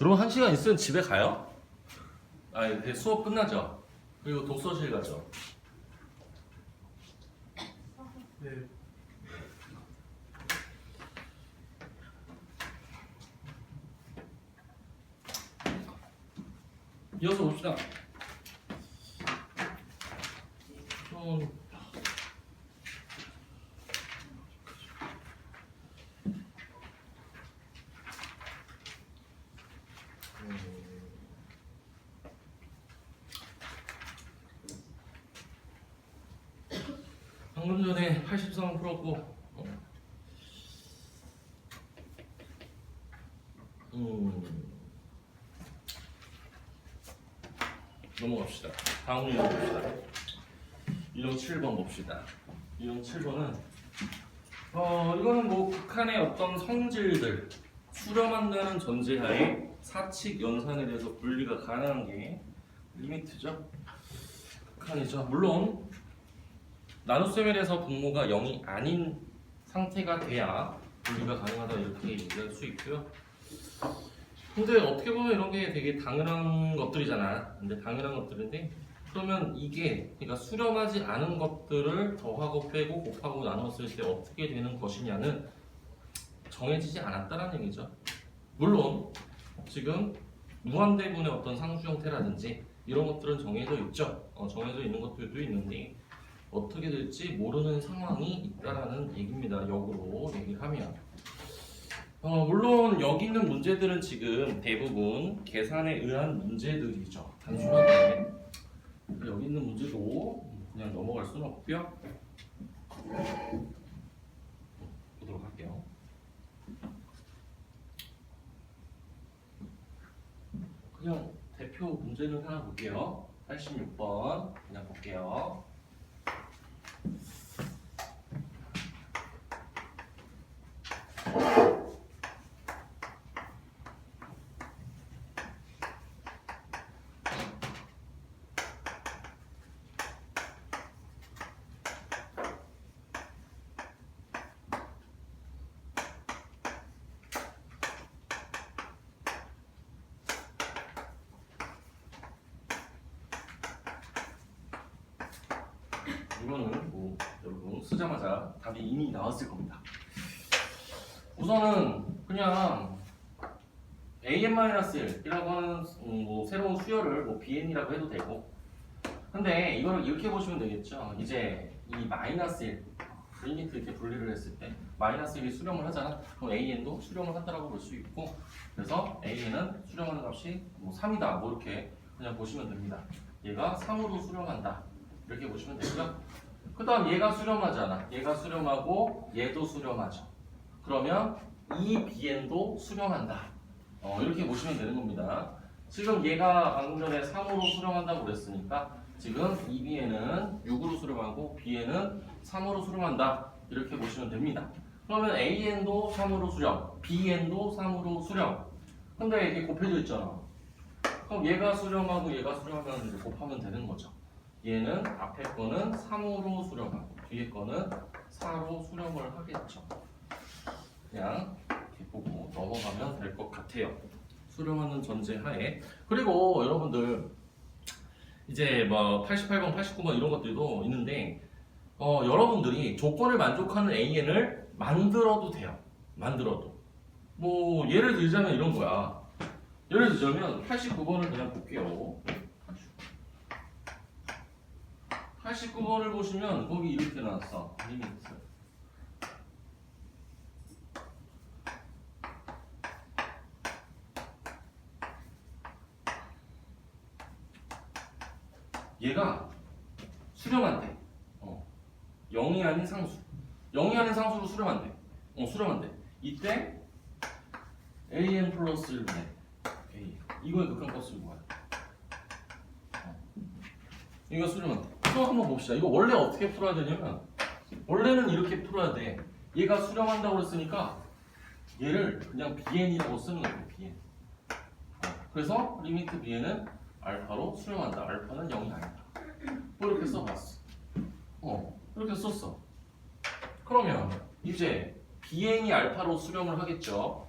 여러분 1시간 있으면 집에 가요? 아, 이제 수업 끝나죠? 그리고 독서실 가죠? 네. 이어서 봅시다. 방금 전에 83 풀었고, 넘어갑시다. 다음 유형 봅시다. 유형 7번 봅시다. 유형 7번은 이거는 뭐 극한의 어떤 성질들 수렴한다는 전제하에 사칙 연산에 대해서 분리가 가능한 게 리미트죠. 극한이죠. 물론 나눗셈에 대해서 분모가 0이 아닌 상태가 돼야 분리가 가능하다 이렇게 얘기할 수 있고요. 근데 어떻게 보면 이런 게 되게 당연한 것들이잖아. 근데 당연한 것들인데 그러면 이게 그러니까 수렴하지 않은 것들을 더하고 빼고 곱하고 나눴을 때 어떻게 되는 것이냐는 정해지지 않았다는 얘기죠. 물론 지금 무한대분의 어떤 상수 형태라든지 이런 것들은 정해져 있죠. 정해져 있는 것들도 있는데 어떻게 될지 모르는 상황이 있다라는 얘기입니다. 역으로 얘기를 하면 물론 여기 있는 문제들은 지금 대부분 계산에 의한 문제들이죠. 단순하게 여기 있는 문제도 그냥 넘어갈 수는 없고요. 보도록 할게요. 그냥 대표 문제는 하나 볼게요. 86번 그냥 볼게요. 이거는 뭐 여러분 쓰자마자 답이 이미 나왔을 겁니다. 우선은 그냥 an-1이라고 하는 뭐 새로운 수열을 뭐 bn이라고 해도 되고 근데 이거를 이렇게 보시면 되겠죠. 이제 이 -1 리미트 이렇게 분리를 했을 때 -1이 수렴을 하잖아. 그럼 an도 수렴을 한다라고 볼 수 있고 그래서 an은 수렴하는 값이 뭐 3이다 뭐 이렇게 그냥 보시면 됩니다. 얘가 3으로 수렴한다 이렇게 보시면 되고요. 그 다음 얘가 수렴하잖아. 얘가 수렴하고 얘도 수렴하죠. 그러면 이 bn도 수렴한다. 이렇게 보시면 되는 겁니다. 지금 얘가 방금 전에 3으로 수렴한다고 그랬으니까 지금 이 bn은 6으로 수렴하고 bn은 3으로 수렴한다. 이렇게 보시면 됩니다. 그러면 an도 3으로 수렴, bn도 3으로 수렴. 근데 이게 곱해져 있잖아. 그럼 얘가 수렴하고 얘가 수렴하면 이제 곱하면 되는 거죠. 얘는 앞에 거는 3으로 수렴하고 뒤에 거는 4로 수렴을 하겠죠. 그냥 이렇게 보고 넘어가면 될 것 같아요. 수렴하는 전제하에. 그리고 여러분들 이제 뭐 88번, 89번 이런 것들도 있는데 여러분들이 조건을 만족하는 AN을 만들어도 돼요. 만들어도. 뭐 예를 들자면 이런 거야. 예를 들자면 89번을 그냥 볼게요. 89번을 보시면 거기 이렇게 나왔어. 리미트. 얘가 수렴한대. 0이 아닌 상수. 0이 아닌 상수로 수렴한대. 수렴한대. 이때 an 플러스 1분의 a. 이거의 극한값은 뭐야? 이거 수렴한대. 그럼 한번 봅시다. 이거 원래 어떻게 풀어야 되냐면 원래는 이렇게 풀어야 돼. 얘가 수렴한다고 그랬으니까 얘를 그냥 bn이라고 쓰는 거예요. bn. 그래서 리미트 bn은 알파로 수렴한다. 알파는 0이 아니다. 뭐 이렇게 써봤어. 이렇게 썼어. 그러면 이제 bn이 알파로 수렴을 하겠죠.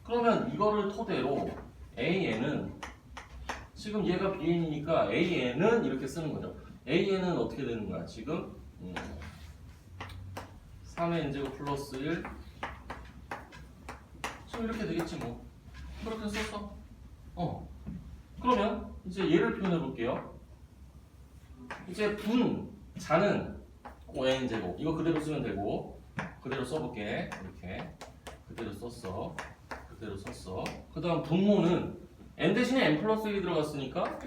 그러면 이거를 토대로 AN은 지금 얘가 BN이니까 AN은 이렇게 쓰는 거죠. AN은 어떻게 되는 거야? 지금 3의 n제곱 플러스 1 지금 이렇게 되겠지 뭐. 그렇게 썼어. 그러면 이제 얘를 표현해 볼게요. 이제 분자는 5n제곱 이거 그대로 쓰면 되고 그대로 써볼게. 이렇게 그대로 썼어. 그대로 썼어. 그 다음 분모는 n 대신에 n 플러스 1이 들어갔으니까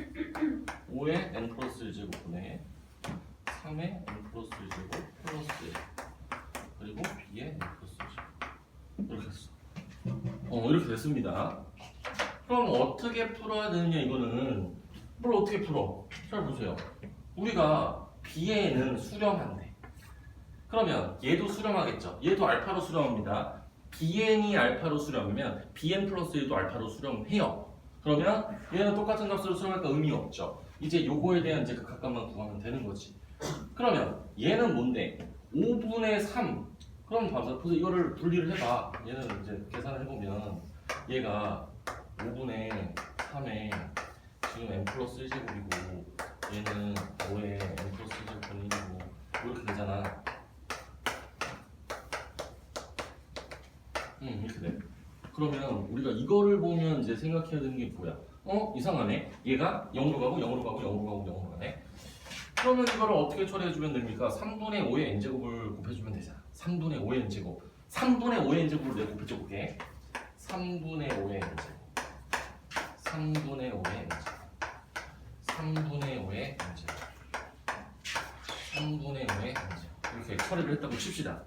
5의 n 플러스 1제곱분의 3의 n 플러스 1제곱 플러스 1 그리고 b의 n 플러스 1제곱 이렇게 했어. 이렇게 됐습니다. 그럼 어떻게 풀어야 되느냐 이거는 뭘 어떻게 풀어? 잘 보세요. 우리가 bn은 수렴한대. 그러면 얘도 수렴하겠죠. 얘도 알파로 수렴합니다. bn이 알파로 수렴이면 bn 플러스 1도 알파로 수렴해요. 그러면 얘는 똑같은 값으로 수렴할까 의미 없죠. 이제 요거에 대한 이제 그 각값만 구하면 되는 거지. 그러면 얘는 뭔데? 5분의 3. 그럼 봐서 이거를 분리를 해봐. 얘는 이제 계산을 해보면 얘가 5분의 3에 지금 n 플러스 1제곱이고 얘는 5의 n 플러스 1제곱분의 1이고 이렇게 되잖아. 이렇게 돼. 그러면 우리가 이거를 보면 이제 생각해야 되는 게 뭐야? 이상하네. 얘가 0으로 가고 0으로 가고 0으로 가고 0으로 가네. 그러면 이거를 어떻게 처리해주면 됩니까? 3분의 5의 n제곱을 곱해주면 되잖아. 3분의 5의 n제곱. 3분의 5의 n제곱을 내가 곱해줘 볼게. 3분의 5의 n제곱. 3분의 5의 n제곱. 3분의 5의 n제곱. 3분의 5의 n제곱. 이렇게 처리를 했다고 칩시다.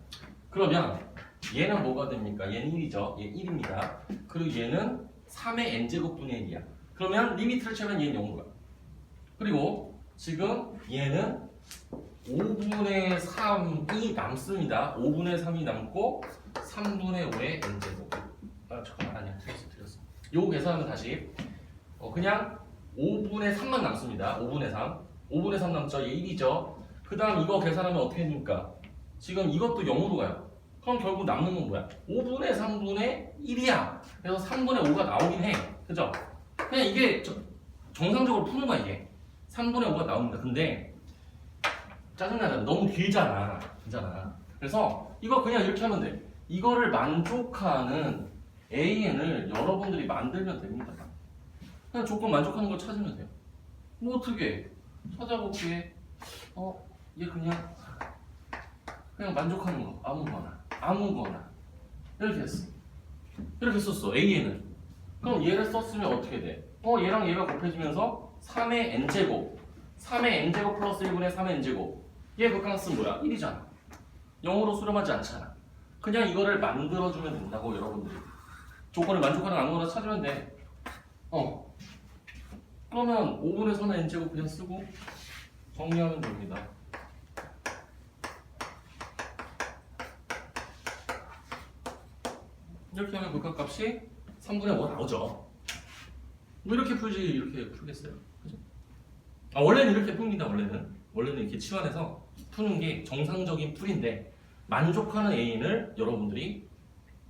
그러면 얘는 뭐가 됩니까? 얘는 1이죠. 얘 1입니다. 그리고 얘는 3의 n제곱분의 1이야. 그러면 리미트를 채우면 얘는 0으로 가. 그리고 지금 얘는 5분의 3이 남습니다. 5분의 3이 남고 3분의 5의 n제곱. 잠깐만 아니야. 틀렸어. 요거 계산하면 다시 그냥 5분의 3만 남습니다. 5분의 3. 5분의 3 남죠. 얘 1이죠. 그 다음 이거 계산하면 어떻게 됩니까? 지금 이것도 0으로 가요. 그럼 결국 남는 건 뭐야? 5분의 3분의 1이야. 그래서 3분의 5가 나오긴 해. 그죠? 그냥 이게 정상적으로 푸는 거야 이게. 3분의 5가 나옵니다. 근데 짜증나잖아. 너무 길잖아. 그래서 이거 그냥 이렇게 하면 돼. 이거를 만족하는 AN을 여러분들이 만들면 됩니다. 그냥 조건 만족하는 걸 찾으면 돼요. 뭐 어떻게 찾아볼게. 얘 그냥 만족하는 거 아무거나 이렇게 했어. 이렇게 썼어. AN을. 그럼 얘를 썼으면 어떻게 돼? 얘랑 얘가 곱해지면서 3의 n제곱 3의 n제곱 플러스 1분의 3의 n제곱 얘 극한값은 뭐야? 1이잖아. 0으로 수렴하지 않잖아. 그냥 이거를 만들어주면 된다고 여러분들이. 조건을 만족하는 아무거나 찾으면 돼. 그러면 5분의 3의 n제곱 그냥 쓰고 정리하면 됩니다. 이렇게 하면 극한값이 3분의 5가 나오죠. 뭐 이렇게 풀지 이렇게 풀겠어요. 그죠? 원래는 이렇게 풉니다. 원래는 이렇게 치환해서 푸는 게 정상적인 풀인데 만족하는 A인을 여러분들이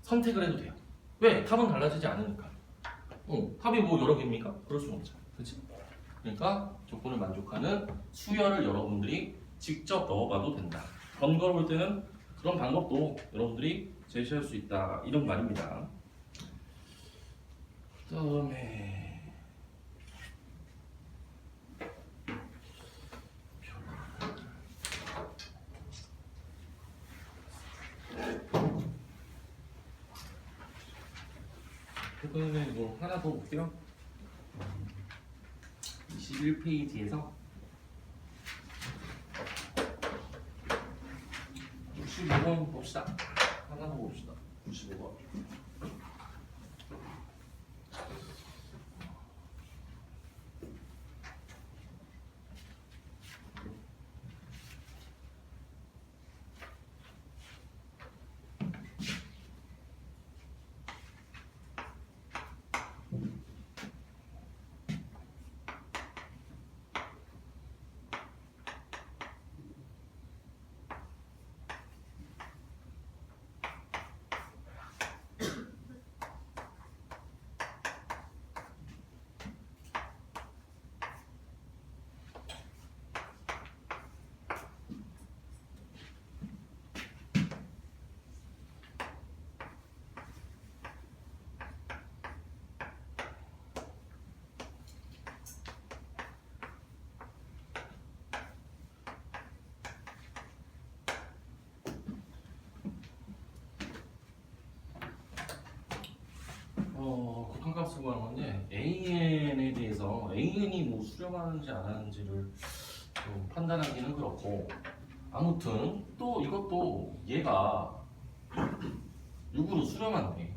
선택을 해도 돼요. 왜? 답은 달라지지 않으니까. 답이 뭐 여러 개입니까? 그럴 수는 없죠. 그렇지? 그러니까 조건을 만족하는 수열을 여러분들이 직접 넣어봐도 된다. 번거로울 때는 그런 방법도 여러분들이 제시할 수 있다. 이런 말입니다. 그 다음에 이번에 뭐 하나 더 볼게요. 21페이지에서 65번 봅시다. 하나 더 봅시다. 95번. 극한값을 구하는 건데 AN에 대해서 AN이 뭐 수렴하는지 안 하는지를 좀 판단하기는 그렇고 아무튼 또 이것도 얘가 6으로 수렴한대.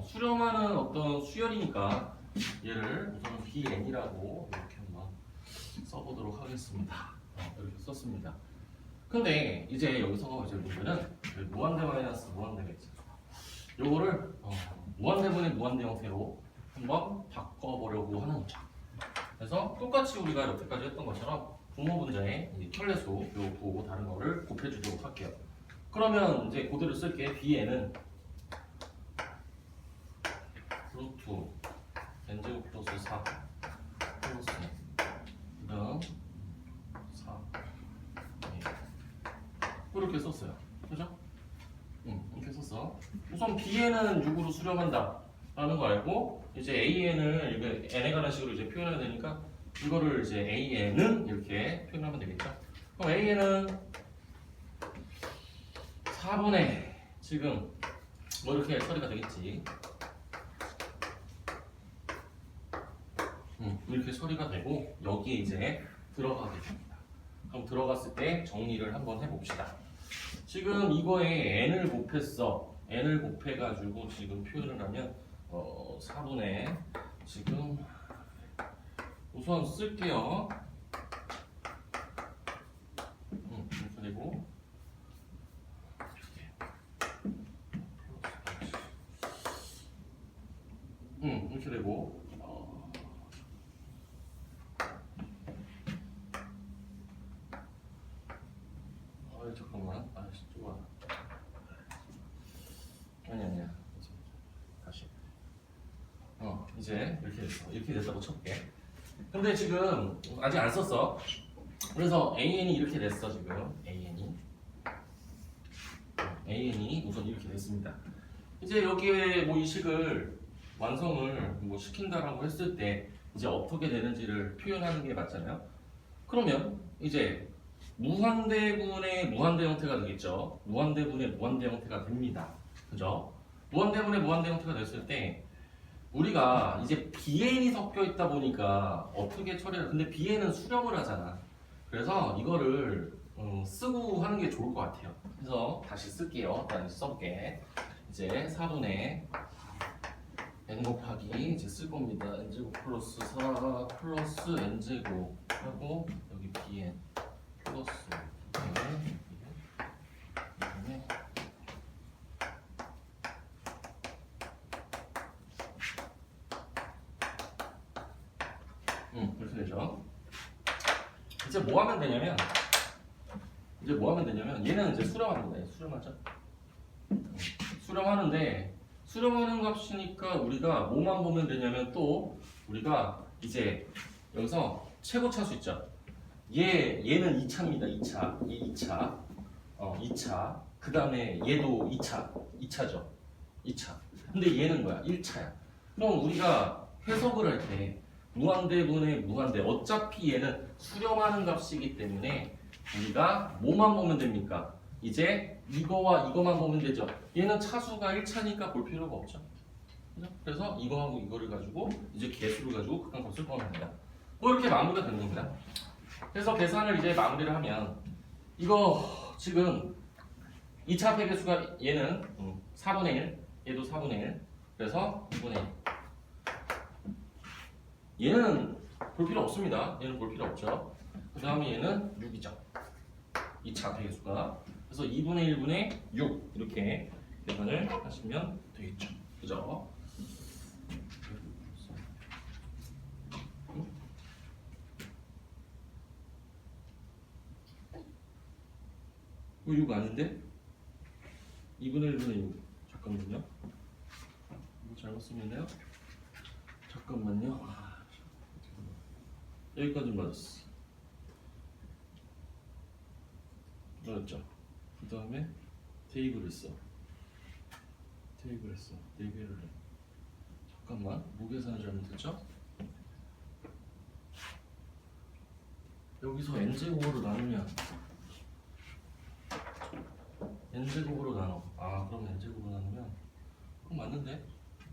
수렴하는 어떤 수열이니까 얘를 우선 BN이라고 이렇게 한번 써보도록 하겠습니다. 이렇게 썼습니다. 근데 이제 여기서 이제 문제는 무한대 마이너스 무한대겠죠. 요거를 무한대분의 무한대 형태로 한번 바꿔보려고 하는 거죠. 그래서 똑같이 우리가 여태까지 했던 것처럼 분모 분자에 켤레수 요 구호고 다른 거를 곱해주도록 할게요. 그러면 이제 그대로 쓸게. bn은 루트 n제곱 플러스 4 플러스 그다음 4 이렇게 썼어요. 그죠? 이렇게 썼어. 우선 bn은 6으로 수렴한다 라는 거 알고 이제 an을 이게 n에 관한 식으로 이제 표현해야 되니까 이거를 이제 an은 이렇게 표현하면 되겠죠. 그럼 an은 4분의 지금 뭐 이렇게 처리가 되겠지. 이렇게 처리가 되고 여기에 이제 들어가게 됩니다. 그럼 들어갔을 때 정리를 한번 해봅시다. 지금 이거에 n을 곱했어. n을 곱해가지고 지금 표현을 하면 4분의 지금 우선 쓸게요. 이렇게 되고 이렇게 되고 잠깐만 좋아 아니야 다시 이제 이렇게 됐어. 이렇게 됐다고 쳐볼게. 근데 지금 아직 안 썼어. 그래서 AN이 이렇게 됐어. 지금 AN이 우선 이렇게 됐습니다. 이제 여기에 뭐 이 식을 완성을 뭐 시킨다라고 했을 때 이제 어떻게 되는지를 표현하는 게 맞잖아요. 그러면 이제 무한대분의 무한대 형태가 되겠죠. 무한대분의 무한대 형태가 됩니다. 그죠? 무한대분의 무한대 형태가 됐을 때 우리가 이제 BN이 섞여 있다 보니까 어떻게 처리를 근데 BN은 수렴을 하잖아. 그래서 이거를 쓰고 하는 게 좋을 것 같아요. 그래서 다시 쓸게요. 다시 써볼게. 이제 4분의 n 곱하기 이제 쓸 겁니다. n제곱 플러스 4 플러스 n제곱 하고 여기 bn 플러스 이렇게 되죠. 이제 뭐 하면 되냐면 얘는 이제 수렴하는 거예요. 수렴하죠. 수렴하는데 수렴하는 값이니까 우리가 뭐만 보면 되냐면 또 우리가 이제 여기서 최고 차수 있죠. 얘는 2차입니다. 2차. 얘 2차. 2차. 그 다음에 얘도 2차죠. 2차. 근데 얘는 뭐야? 1차야. 그럼 우리가 해석을 할 때 무한대분의 무한대. 어차피 얘는 수렴하는 값이기 때문에 우리가 뭐만 보면 됩니까? 이제 이거와 이거만 보면 되죠. 얘는 차수가 1차니까 볼 필요가 없죠. 그죠? 그래서 이거하고 이거를 가지고 이제 개수를 가지고 극한값을 구합니다. 뭐 이렇게 마무리가 되는 겁니다. 그래서 계산을 이제 마무리를 하면 이거 지금 2차 합의 개수가 얘는 4분의 1, 얘도 4분의 1, 그래서 2분의 1. 얘는 볼 필요 없습니다. 얘는 볼 필요 없죠. 그 다음에 얘는 6이죠. 2차 합의 개수가. 그래서 2분의 1분의 6 이렇게 계산을 하시면 되겠죠. 그죠? 이거 6 아닌데? 2분의 1분의 6 잠깐만요. 이거 잘못 쓰면요. 잠깐만요. 여기까지 맞았어. 맞았죠? 그 다음에 대입을 했어. 4개를 해. 잠깐만, 무계산을 잘못했죠? 여기서 n제곱으로 나누면 n제곱으로 나눠. 그럼 n제곱으로 나누면 그럼 맞는데?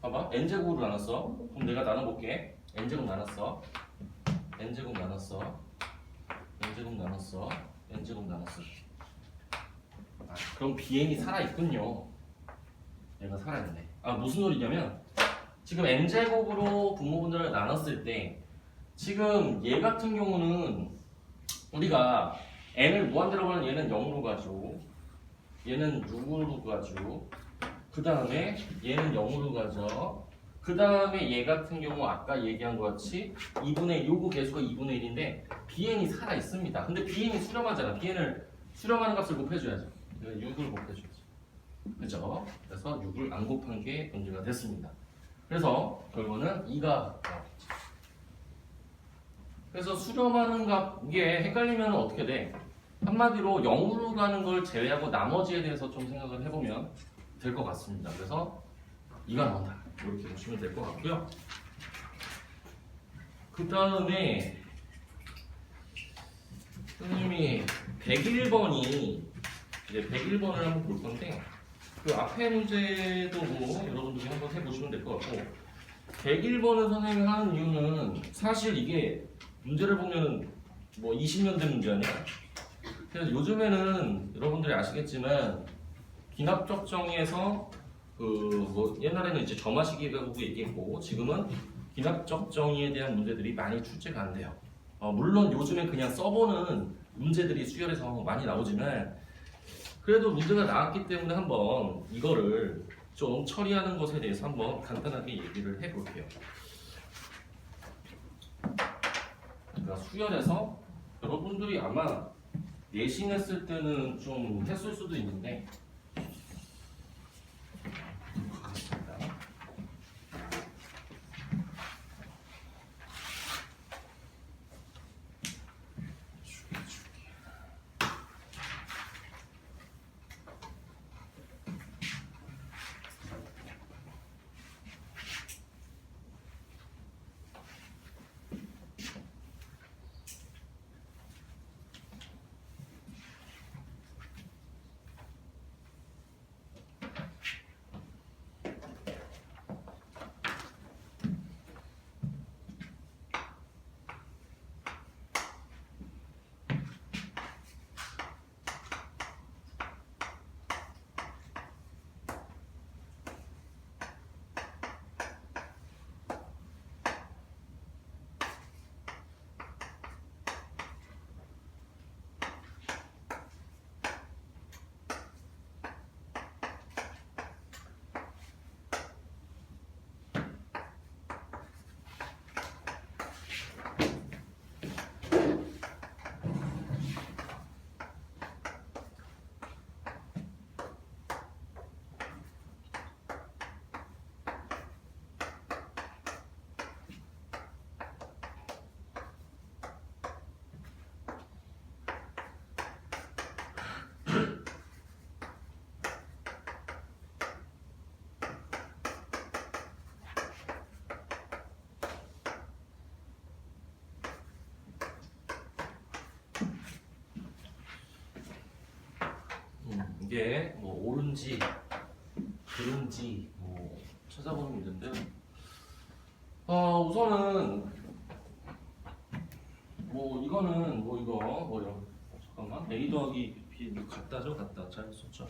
봐봐. n제곱으로 나눴어. 그럼 내가 나눠볼게. n제곱 나눴어. n제곱 나눴어. n제곱 나눴어. n제곱 나눴어. 아, 그럼 bn이 살아있군요. 얘가 살아있네. 아, 무슨 소리냐면 지금 n제곱으로 분모분들을 나눴을 때 지금 얘 같은 경우는 우리가 n을 무한대로 하면 얘는 0으로 가죠. 얘는 6으로 가죠. 그 다음에 얘는 0으로 가죠. 그 다음에 얘 같은 경우 아까 얘기한 것 같이 2분의 요거 개수가 2분의 1인데 bn이 살아 있습니다. 근데 bn이 수렴하잖아. bn을 수렴하는 값을 곱해줘야죠. 6을 곱해줘야죠. 그죠? 그래서 6을 안 곱한 게 문제가 됐습니다. 그래서 결과는 2가 나왔죠. 그래서 수렴하는 값 이게 헷갈리면 어떻게 돼? 한마디로 0으로 가는 걸 제외하고 나머지에 대해서 좀 생각을 해보면 될 것 같습니다. 그래서 2가 나온다. 이렇게 보시면 될 것 같고요. 그 다음에 선생님이 101번이 이제 101번을 한번 볼 건데 그 앞에 문제도 뭐 여러분들이 한번 해보시면 될 것 같고 101번을 선생님이 하는 이유는 사실 이게 문제를 보면 뭐 20년 된 문제 아니야? 그래서 요즘에는 여러분들이 아시겠지만 기납적 정의에서 그 뭐 옛날에는 이제 점화시기라고 얘기했고 지금은 기납적 정의에 대한 문제들이 많이 출제가 안 돼요. 물론 요즘에 그냥 써보는 문제들이 수열에서 많이 나오지만 그래도 문제가 나왔기 때문에 한번 이거를 좀 처리하는 것에 대해서 한번 간단하게 얘기를 해볼게요. 그러니까 수열에서 여러분들이 아마 내신했을 때는 좀 했을 수도 있는데 이게 뭐 옳은지 그른지 뭐 찾아보는 문제인데요. 우선은 뭐 이거는 뭐 이거 뭐 이런 잠깐만 A 더하기 B 같다죠 같다 잘 썼죠.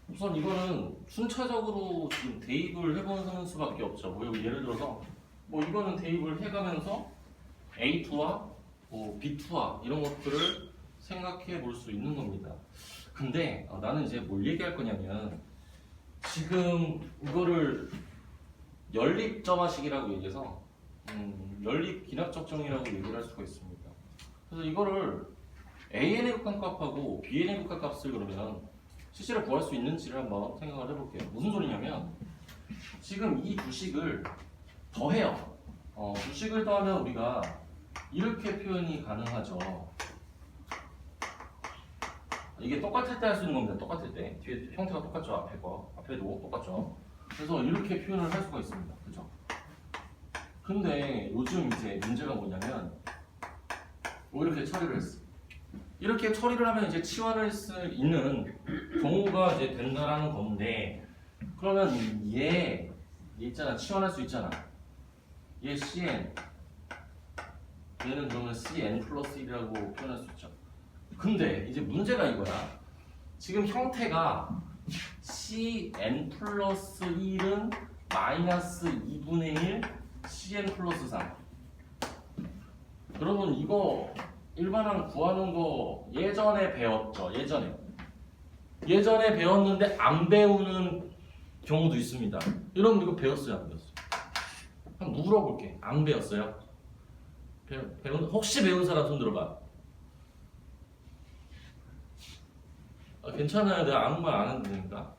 우선 이거는 순차적으로 지금 대입을 해보는 수밖에 없죠. 뭐 예를 들어서 뭐 이거는 대입을 해가면서 A2와 뭐 B2와 이런 것들을 생각해 볼 수 있는 겁니다. 근데 나는 이제 뭘 얘기할 거냐면 지금 이거를 연립점화식이라고 얘기해서 연립 기납적 정의라고 얘기를 할 수가 있습니다. 그래서 이거를 AN의 극한값하고 BN의 극한값을 그러면 실제로 구할 수 있는지를 한번 생각을 해볼게요. 무슨 소리냐면 지금 이 두 식을 더해요. 두 식을 더하면 우리가 이렇게 표현이 가능하죠. 이게 똑같을 때 할 수 있는 겁니다. 똑같을 때 뒤에 형태가 똑같죠. 앞에 거 앞에도 똑같죠. 그래서 이렇게 표현을 할 수가 있습니다. 그죠? 근데 요즘 이제 문제가 뭐냐면 뭐 이렇게 처리를 했어. 이렇게 처리를 하면 이제 치환할 수 있는 경우가 이제 된다라는 건데, 그러면 얘 있잖아, 치환할 수 있잖아. 얘 CN, 얘는 그러면 CN 플러스 1이라고 표현할 수 있죠. 근데 이제 문제가 이거야. 지금 형태가 CN 플러스 1은 마이너스 2분의 1 CN 플러스 3. 여러분 이거 일반항 구하는 거 예전에 배웠죠. 예전에 배웠는데 안 배우는 경우도 있습니다. 여러분 이거 배웠어요? 안 배웠어요? 한번 물어볼게. 안 배웠어요? 혹시 배운 사람 손 들어봐. 괜찮아요. 내가 아무 말 안 해도 되니까.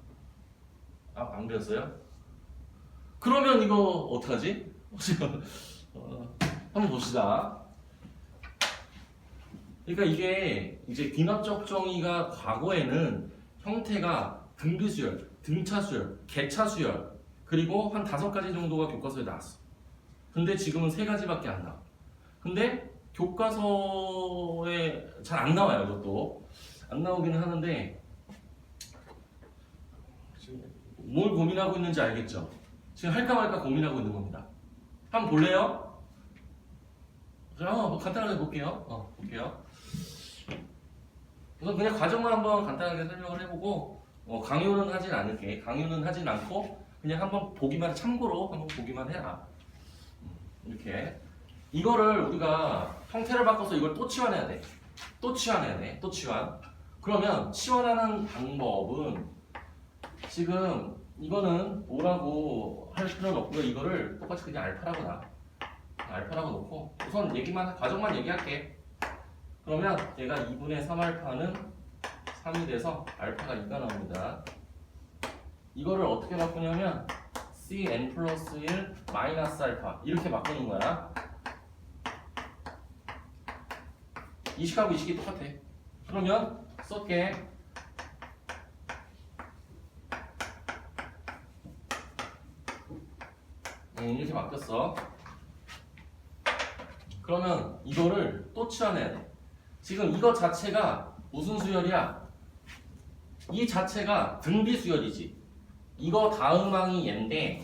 안 배웠어요? 그러면 이거 어떡하지? 혹시 한번 봅시다. 그러니까 이게 이제 귀납적 정의가 과거에는 형태가 등비수열, 등차수열, 개차수열, 그리고 한 5가지 정도가 교과서에 나왔어. 근데 지금은 3가지밖에 안 나와. 근데 교과서에 잘 안 나와요. 이것도 안 나오기는 하는데 지금 뭘 고민하고 있는지 알겠죠? 지금 할까 말까 고민하고 있는 겁니다. 한번 볼래요? 뭐 간단하게 볼게요. 볼게요. 우선 그냥 과정만 한번 간단하게 설명을 해보고 강요는 하진 않을게. 강요는 하진 않고 그냥 한번 보기만, 참고로 한번 보기만 해라. 이렇게 이거를 우리가 형태를 바꿔서 이걸 또 치환해야 돼. 또 치환. 그러면 치환하는 방법은 지금 이거는 뭐라고 할 필요는 없고요. 이거를 똑같이 그냥 알파라고 놓고 우선 과정만 얘기할게. 그러면 얘가 2분의 3알파는 3이 돼서 알파가 2가 나옵니다. 이거를 어떻게 바꾸냐면 cn 플러스 1 마이너스 알파 이렇게 바꾸는 거야. 이식하고 이식이 똑같아. 그러면 쓸게. 이렇게 바뀌었어. 그러면 이거를 또 치환해야 돼. 지금 이거 자체가 무슨 수열이야? 이 자체가 등비 수열이지. 이거 다음 항이 얘인데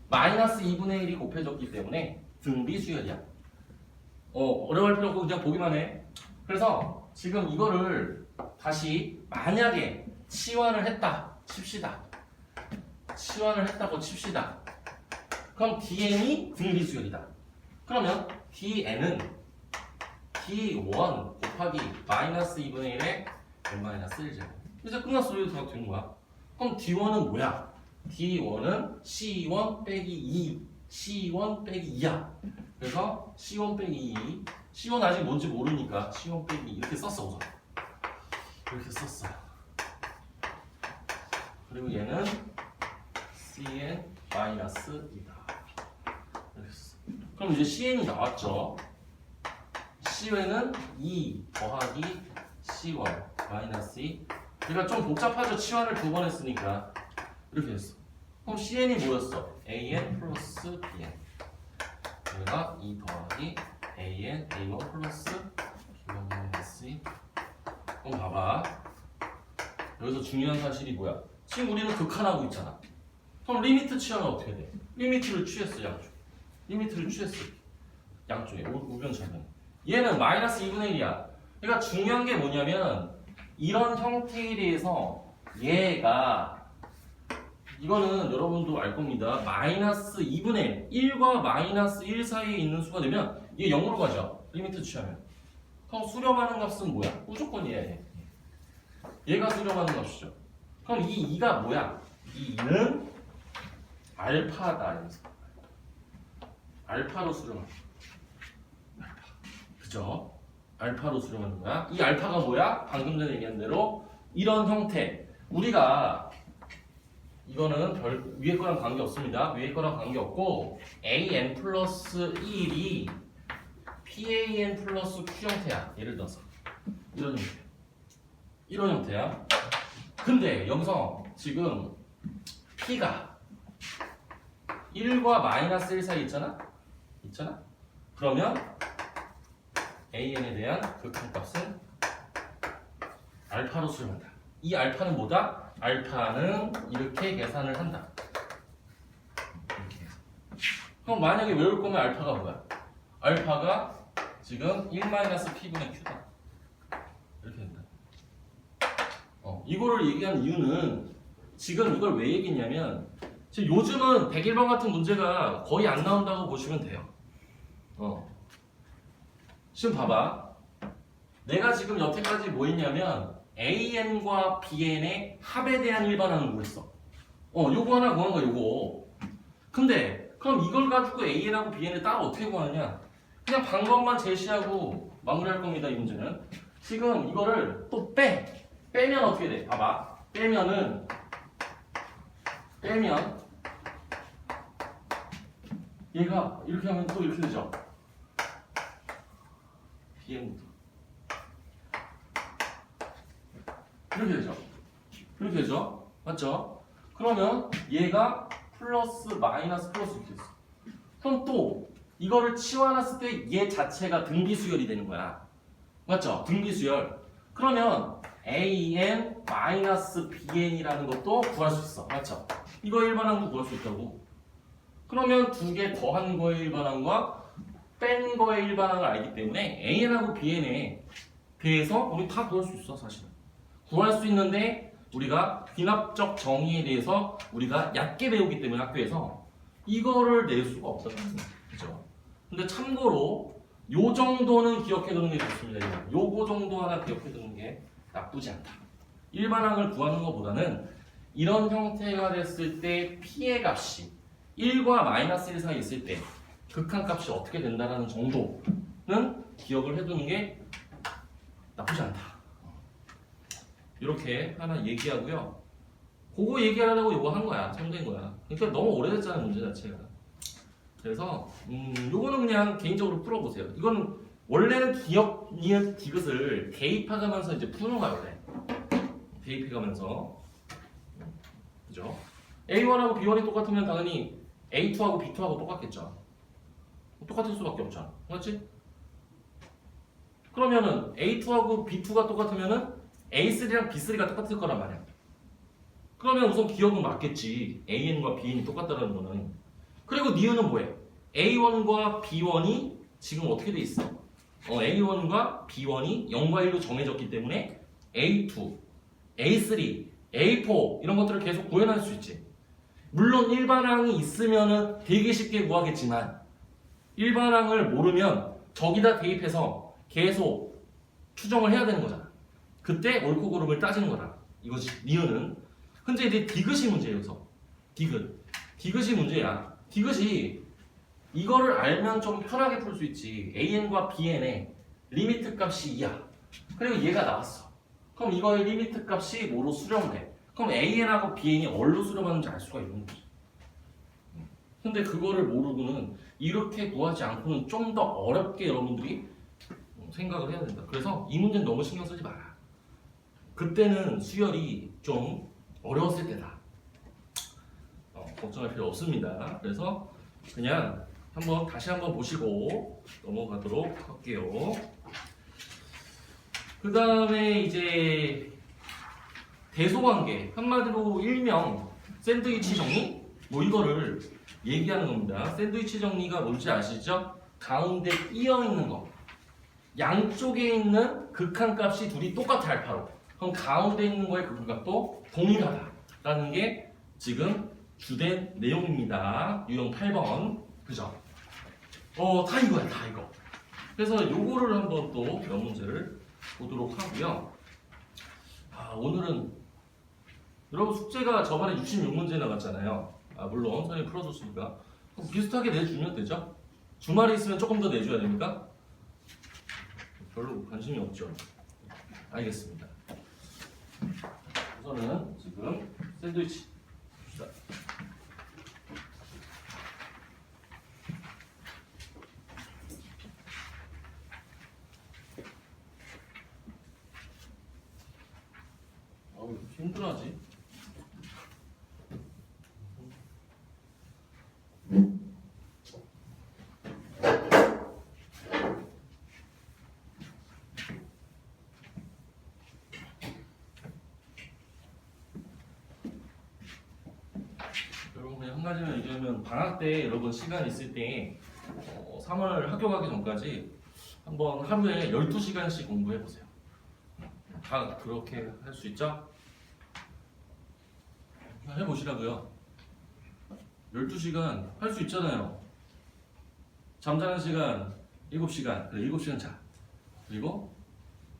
마이너스 2분의 1이 곱해졌기 때문에 등비 수열이야. 어려워할 필요 없고 그냥 보기만 해. 그래서 지금 이거를 다시 만약에 치환을 했다 칩시다. 그럼 dn이 등비 수열이다. 그러면 dn은 d1 곱하기 마이너스 2분의 1에 n-1제곱. 이제 끝났어. 이거 다 된 거야. 그럼 d1은 뭐야? d1은 c1 빼기 2, c1 빼기 2야. 그래서 c1 빼기 2, c1 아직 뭔지 모르니까 c1 빼기 2 이렇게 썼어. 우선 이렇게 썼어. 그리고 얘는 cn-2다. 이렇게 썼어. 그럼 이제 cn이 나왔죠. cn은 2 더하기 c1 마이너스 2. 그러니까 좀 복잡하죠. 치환을 2번 했으니까 이렇게 됐어. 그럼 cn이 뭐였어? an 플러스 bn. 얘가 2 더하기 an a1 플러스 b1 마이너스 2. 그럼 봐봐. 여기서 중요한 사실이 뭐야? 지금 우리는 극한하고 있잖아. 그럼 리미트 치환은 어떻게 돼? 리미트를 취했어. 양쪽에 우변차변. 얘는 마이너스 2분의 1이야. 그러니까 중요한 게 뭐냐면 이런 형태에 대해서 얘가 이거는 여러분도 알 겁니다. 마이너스 2분의 1과 마이너스 1 사이에 있는 수가 되면 얘 0으로 가죠. 리미트 취하면. 그럼 수렴하는 값은 뭐야? 무조건 얘야. 얘가 수렴하는 값이죠. 그럼 이 2가 뭐야? 이 2는 알파다. 알파로 수렴한다. 그죠? 알파로 수렴하는 거야. 이 알파가 뭐야? 방금 전에 얘기한 대로 이런 형태. 우리가 이거는 위에 거랑 관계 없습니다. 위에 거랑 관계 없고 an 플러스 1이 pan 플러스 q 형태야. 예를 들어서 이런 형태야. 근데 여기서 지금 p가 1과 마이너스 1 사이 있잖아? 그러면 an에 대한 극한값은 알파로 수렴한다. 이 알파는 뭐다? 알파는 이렇게 계산을 한다. 이렇게 해서. 그럼 만약에 외울 거면 알파가 뭐야? 알파가 지금 1-P분의 Q다. 이렇게 된다. 이거를 얘기한 이유는 지금 이걸 왜 얘기했냐면 지금 요즘은 101번 같은 문제가 거의 안 나온다고 보시면 돼요. 지금 봐봐. 내가 지금 여태까지 뭐 했냐면 AN과 BN의 합에 대한 일반항을 구했어. 요거 하나 구한 거야, 요거. 근데 그럼 이걸 가지고 AN하고 BN을 따로 어떻게 구하느냐? 그냥 방법만 제시하고 마무리할 겁니다, 이 문제는. 지금 이거를 또 빼면 어떻게 돼? 봐봐. 빼면 얘가 이렇게 하면 또 이렇게 되죠. BN부터 이렇게 되죠. 맞죠? 그러면 얘가 플러스 마이너스 플러스 이렇게 됐어. 그럼 또 이거를 치환했을 때 얘 자체가 등비수열이 되는 거야. 맞죠? 등비수열. 그러면 AN 마이너스 BN이라는 것도 구할 수 있어. 맞죠? 이거 일반항도 구할 수 있다고. 그러면 두 개 더한 거의 일반항과 뺀 거의 일반항을 알기 때문에 AN하고 BN에 대해서 우리 다 구할 수 있어, 사실은. 구할 수 있는데 우리가 귀납적 정의에 대해서 우리가 얕게 배우기 때문에 학교에서 이거를 낼 수가 없다는 거죠. 그죠? 근데 참고로 요 정도는 기억해 두는 게 좋습니다. 요거 정도 하나 기억해 두는 게 나쁘지 않다. 일반항을 구하는 것보다는 이런 형태가 됐을 때 P의 값이 1과 마이너스 1 사이에 있을 때 극한값이 어떻게 된다는 정도는 기억을 해두는 게 나쁘지 않다. 이렇게 하나 얘기하고요. 그거 얘기하려고 이거 한 거야. 참된 거야. 그러니까 너무 오래됐잖아, 문제 자체가. 그래서 요거는 그냥 개인적으로 풀어보세요. 이거는 원래는 기억, 니은, 디귿을 대입해가면서 이제 푸는 거야, 원래. 대입해가면서. 그죠? A1하고 B1이 똑같으면 당연히 A2하고 B2하고 똑같겠죠. 똑같을 수밖에 없잖아. 맞지? 그러면은 A2하고 B2가 똑같으면은 A3랑 B3가 똑같을 거란 말이야. 그러면 우선 기억은 맞겠지. AN과 BN이 똑같다는 거는. 그리고 니은은 뭐해? A1과 B1이 지금 어떻게 돼 있어? A1과 B1이 0과 1로 정해졌기 때문에 A2, A3, A4 이런 것들을 계속 구해낼 수 있지. 물론 일반항이 있으면은 되게 쉽게 구하겠지만 일반항을 모르면 저기다 대입해서 계속 추정을 해야 되는 거잖아. 그때 옳고 그름을 따지는 거다. 이거지. 니은은. 근데 이제 디귿이 문제예요. 여기서. 디귿이 문제야. 디귿이 이거를 알면 좀 편하게 풀 수 있지. AN과 BN의 리미트 값이 2야. 그리고 얘가 나왔어. 그럼 이거의 리미트 값이 뭐로 수렴돼? 그럼 AN하고 BN이 뭘로 수렴하는지 알 수가 있는 거지. 근데 그거를 모르고는 이렇게 구하지 않고는 좀 더 어렵게 여러분들이 생각을 해야 된다. 그래서 이 문제는 너무 신경 쓰지 마라. 그때는 수열이 좀 어려웠을 때다. 걱정할 필요 없습니다. 그래서 그냥 다시 한번 보시고 넘어가도록 할게요. 그 다음에 이제 대소관계, 한마디로 일명 샌드위치 정리? 뭐 이거를 얘기하는 겁니다. 샌드위치 정리가 뭔지 아시죠? 가운데 끼어 있는 거. 양쪽에 있는 극한값이 둘이 똑같아, 알파로. 그럼 가운데 있는 거의 극한값도 동일하다라는 게 지금 주된 내용입니다. 유형 8번. 그죠? 다 이거야, 다 이거. 그래서 요거를 한번 또 몇 문제를 보도록 하고요. 오늘은 여러분 숙제가 저번에 66문제 나갔잖아요. 물론 선생님이 풀어줬으니까 비슷하게 내주면 되죠? 주말에 있으면 조금 더 내줘야 됩니까? 별로 관심이 없죠. 알겠습니다. 우선은 지금 샌드위치 봅시다. 왜 이렇게 힘들어하지? 가지만 얘기하면 방학 때 여러분 시간 있을 때 3월 학교 가기 전까지 한번 하루에 12시간씩 공부해 보세요. 다 그렇게 할 수 있죠? 해보시라고요. 12시간 할 수 있잖아요. 잠자는 시간 7시간, 그래 7시간 자. 그리고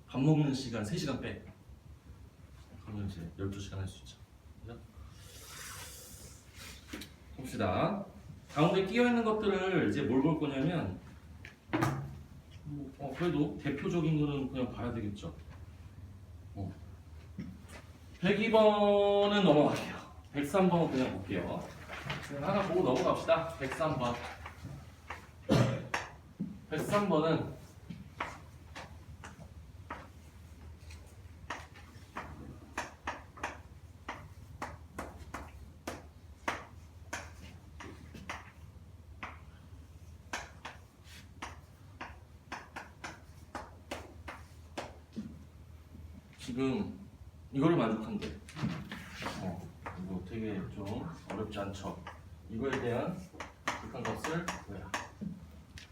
밥 먹는 시간 3시간 빼. 그러면 이제 12시간 할 수 있죠. 그죠? 봅시다. 가운데 끼어 있는 것들을 이제 뭘 볼 거냐면, 그래도 대표적인 거는 그냥 봐야 되겠죠. 102번은 넘어갈게요. 103번 그냥 볼게요. 하나 보고 넘어갑시다. 103번. 103번은 지금 이거를 만족한대. 이거 되게 좀 어렵지 않죠. 이거에 대한 극한 값을 구해라.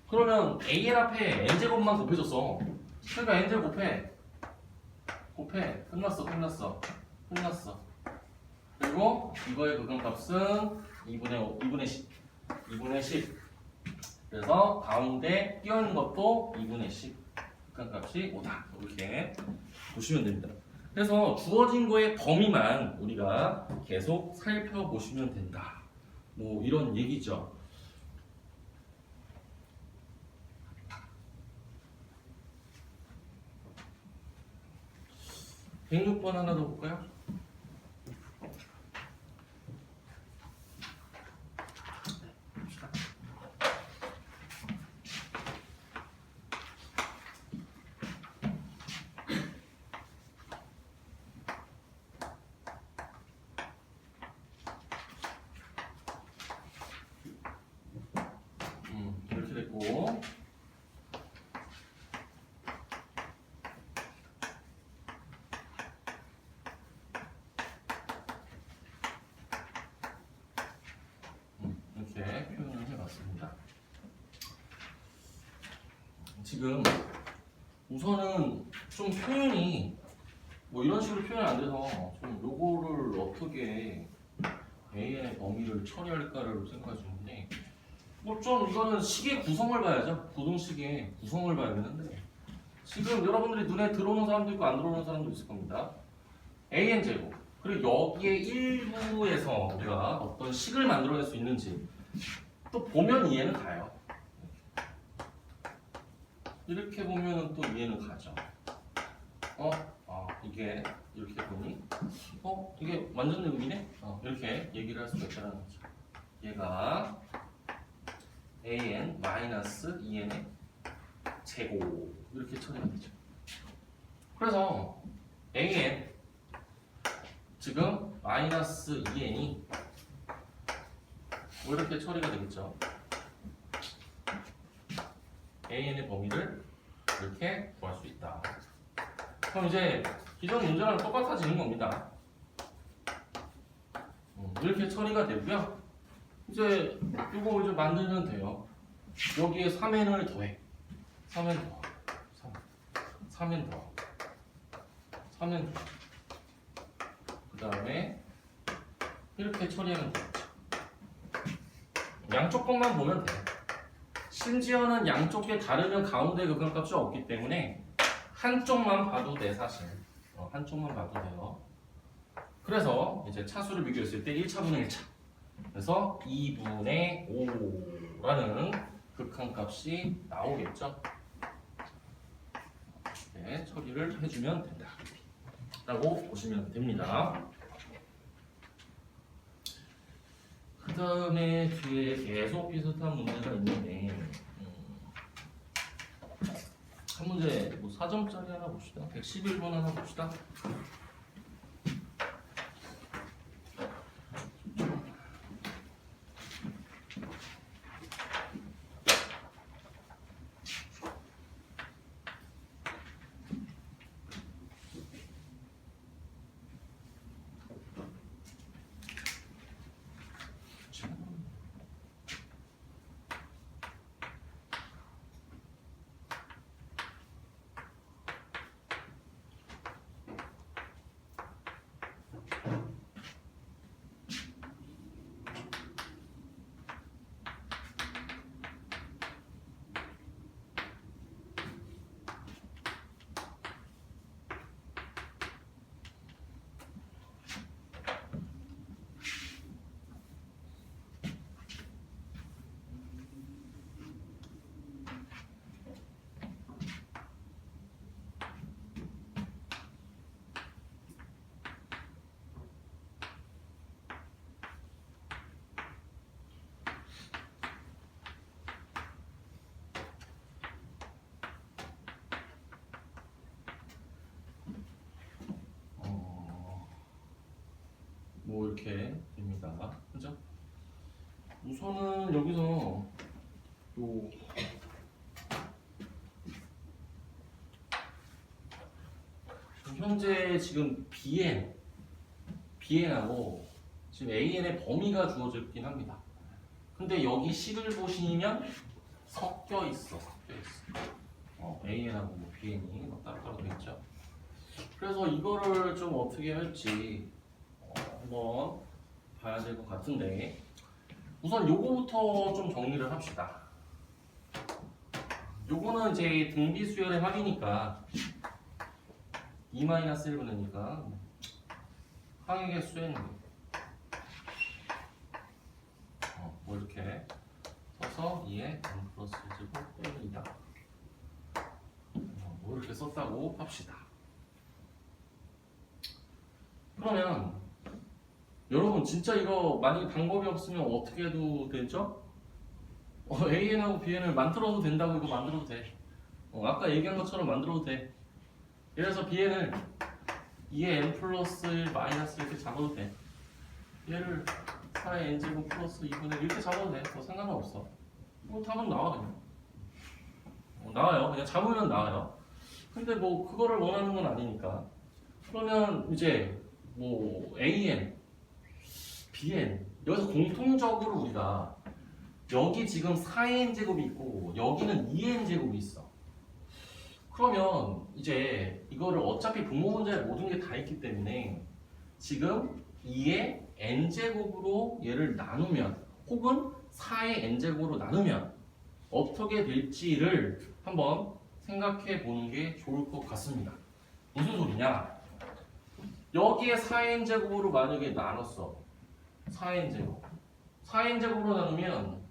그러면 AL 앞에 n제곱만 곱해줬어. 그러니까 n제곱 곱해. 끝났어. 그리고 이거의 극한 값은 2분의 10. 그래서 가운데 끼어있는 것도 2분의 10. 극한 값이 5다. 이렇게 보시면 됩니다. 그래서 주어진 거의 범위만 우리가 계속 살펴보시면 된다. 뭐 이런 얘기죠. 106번 하나 더 볼까요? 이렇게 됐고, 이렇게 표현을 해봤습니다. 지금 우선은 좀 표현이 뭐 이런 식으로 표현 안 돼서 좀 요거를 어떻게 AN의 범위를 처리할까를 생각해 주는데, 뭐 좀 이거는 식의 구성을 봐야죠. 부등식의 구성을 봐야 되는데, 지금 여러분들이 눈에 들어오는 사람도 있고 안 들어오는 사람도 있을 겁니다. AN 제곱, 그리고 여기에 일부에서 우리가 어떤 식을 만들어낼 수 있는지 또 보면 이해는 가요. 이렇게 보면 또 이해는 가죠. 이게 이렇게 보니 이게 완전 의미네? 이렇게 얘기를 할 수가 있다는 거죠. 얘가 an-2n의 제곱 이렇게 처리가 되죠. 그래서 an 지금 -2n이 이렇게 처리가 되겠죠. an의 범위를 이렇게 구할 수 있다. 그럼 이제 기존 문제랑 똑같아지는 겁니다. 이렇게 처리가 되고요. 이제 이거 이제 만들면 돼요. 여기에 3n을 더해. 3n 더. 3n 더. 3n 더. 그 다음에 이렇게 처리하면 되겠죠. 양쪽 것만 보면 돼요. 심지어는 양쪽 게 다르면 가운데 극한값이 없기 때문에 한쪽만 봐도 돼, 사실. 한쪽만 봐도 돼요. 그래서 이제 차수를 비교했을 때 1차분의 1차. 그래서 2분의 5라는 극한값이 나오겠죠. 네, 처리를 해주면 된다. 라고 보시면 됩니다. 그 다음에 뒤에 계속 비슷한 문제가 있는데, 한 문제 뭐 4점짜리 하나 봅시다. 111번 하나 봅시다. 뭐 이렇게 됩니다. 그죠? 우선은 여기서 또 현재 지금 BN하고 지금 AN의 범위가 주어졌긴 합니다. 근데 여기 식을 보시면 섞여 있어. AN하고 뭐 BN이 뭐 따로따로 돼 있죠. 그래서 이거를 좀 어떻게 할지 한번 봐야 될 것 같은데, 우선 요거부터 좀 정리를 합시다. 요거는 이제 등비 수열의 합이니까 2-1분이니까 항액의 수에는 뭐 이렇게 써서 2의 n 플러스 1제곱 빼기 2다. 뭐 이렇게 썼다고 합시다. 그러면 여러분 진짜 이거 만약에 방법이 없으면 어떻게 해도 되죠? AN하고 BN을 만들어도 된다고. 이거 만들어도 돼. 아까 얘기한 것처럼 만들어도 돼. 그래서 BN을 2의 n 플러스 1 마이너스 이렇게 잡아도 돼. 얘를 4의 n제곱 플러스 2분의 1 이렇게 잡아도 돼. 상관은 없어. 답은 나와 그냥. 나와요. 그냥 잡으면 나와요. 근데 뭐 그거를 원하는 건 아니니까. 그러면 이제 뭐 AN, BN 여기서 공통적으로 우리가 여기 지금 4n 제곱이 있고 여기는 2n 제곱이 있어. 그러면 이제 이거를 어차피 분모 문제에 모든 게 다 있기 때문에 지금 2의 n제곱으로 얘를 나누면 혹은 4의 n제곱으로 나누면 어떻게 될지를 한번 생각해 보는 게 좋을 것 같습니다. 무슨 소리냐? 여기에 4n제곱으로 만약에 나눴어. 4n제곱 4n제곱으로 나누면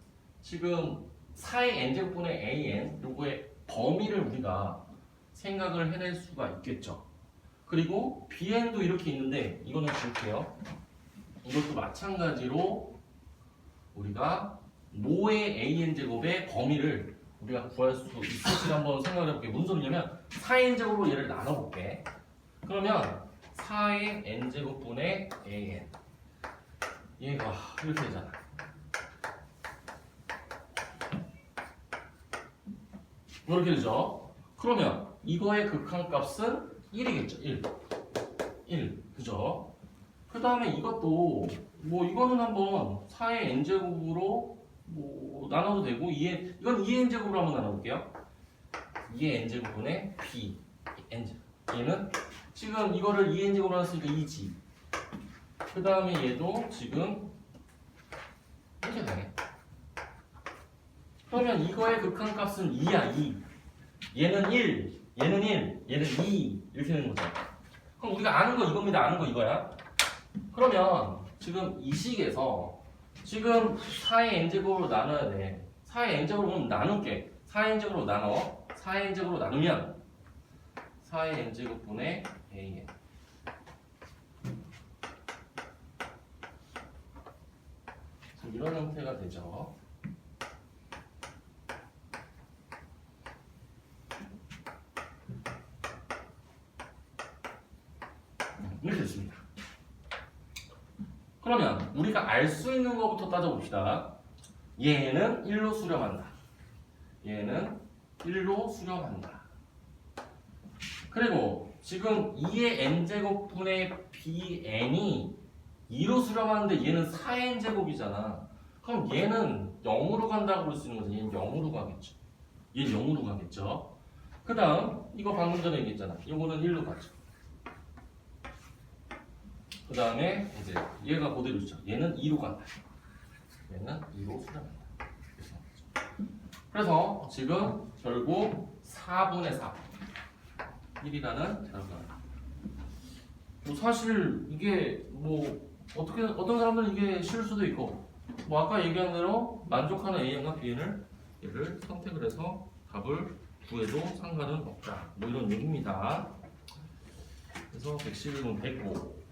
지금 4의 n제곱분의 an 요거의 범위를 우리가 생각을 해낼 수가 있겠죠. 그리고 bn도 이렇게 있는데 이거는 줄게요. 이것도 마찬가지로 우리가 모의 an제곱의 범위를 우리가 구할 수 있을지 한번 생각을 해볼게. 무슨 소리냐면 4n제곱으로 얘를 나눠볼게. 그러면 4의 n제곱분의 an 얘가 이렇게 되잖아. 이렇게 되죠. 그러면 이거의 극한값은 1이겠죠. 1. 그죠? 그 다음에 이것도 뭐 이거는 한번 4의 n제곱으로 뭐 나눠도 되고 이건 2n제곱으로 한번 나눠볼게요. 2의 n제곱분의 b n제곱. 얘는 지금 이거를 2n제곱으로 나눴으니까 2지. 그 다음에 얘도 지금 이렇게 되네. 그러면 이거의 극한값은 2야. 2. 얘는 1, 얘는 1, 얘는 2 이렇게 되는 거죠. 그럼 우리가 아는 거 이겁니다. 아는 거 이거야. 그러면 지금 이 식에서 지금 4의 n제곱으로 나눠야 돼. 4의 n제곱으로 나눌게. 4의 n제곱으로 나눠. 4의 n제곱으로 나누면 4의 n제곱분의 an 이런 형태가 되죠. 이렇게 됐습니다. 그러면 우리가 알 수 있는 것부터 따져봅시다. 얘는 1로 수렴한다. 얘는 1로 수렴한다. 그리고 지금 2의 n제곱분의 bn이 2로 수렴하는데 얘는 4n제곱이잖아. 그럼 얘는 0으로 간다고 볼 수 있는 거지. 얘는 0으로 가겠죠. 얘는 0으로 가겠죠. 그 다음 이거 방금 전에 얘기했잖아. 이거는 1로 가죠. 그 다음에 이제 얘가 그대로 있죠. 얘는 2로 간다. 얘는 2로 수렴한다. 그래서 지금 결국 4분의 4 1이라는 자료가 뭐 사실 이게 뭐 어떤 사람들은 이게 싫을 수도 있고 뭐 아까 얘기한 대로 만족하는 AN과 BN을 얘를 선택을 해서 답을 구해도 상관은 없다. 뭐 이런 얘기입니다. 그래서 111은 105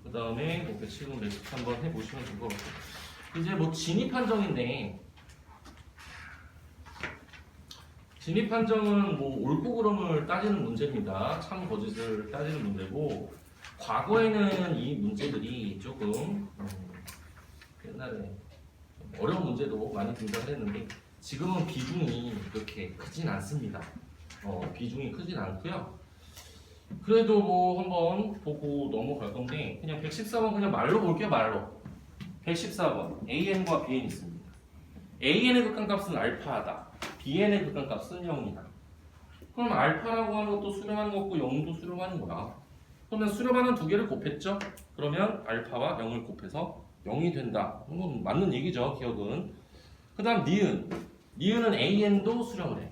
그 다음에 111은 110 한번 해보시면 될 것 같고 이제 뭐 진입 판정인데 진입 판정은 뭐 옳고 그름을 따지는 문제입니다. 참 거짓을 따지는 문제고 과거에는 이 문제들이 조금 옛날에 어려운 문제도 많이 등장을 했는데 지금은 비중이 그렇게 크진 않습니다. 비중이 크진 않고요. 그래도 뭐 한번 보고 넘어갈 건데 그냥 114번 그냥 말로 볼게요. 말로 114번 AN과 BN 있습니다. AN의 극한값은 알파다. BN의 극한값은 0이다. 그럼 알파라고 하는 것도 수렴하는 거고 0도 수렴하는 거야. 그러면 수렴하는 두 개를 곱했죠? 그러면 알파와 0을 곱해서 0이 된다. 이건 맞는 얘기죠. 기억은. 그 다음 니은은 AN도 수렴을 해.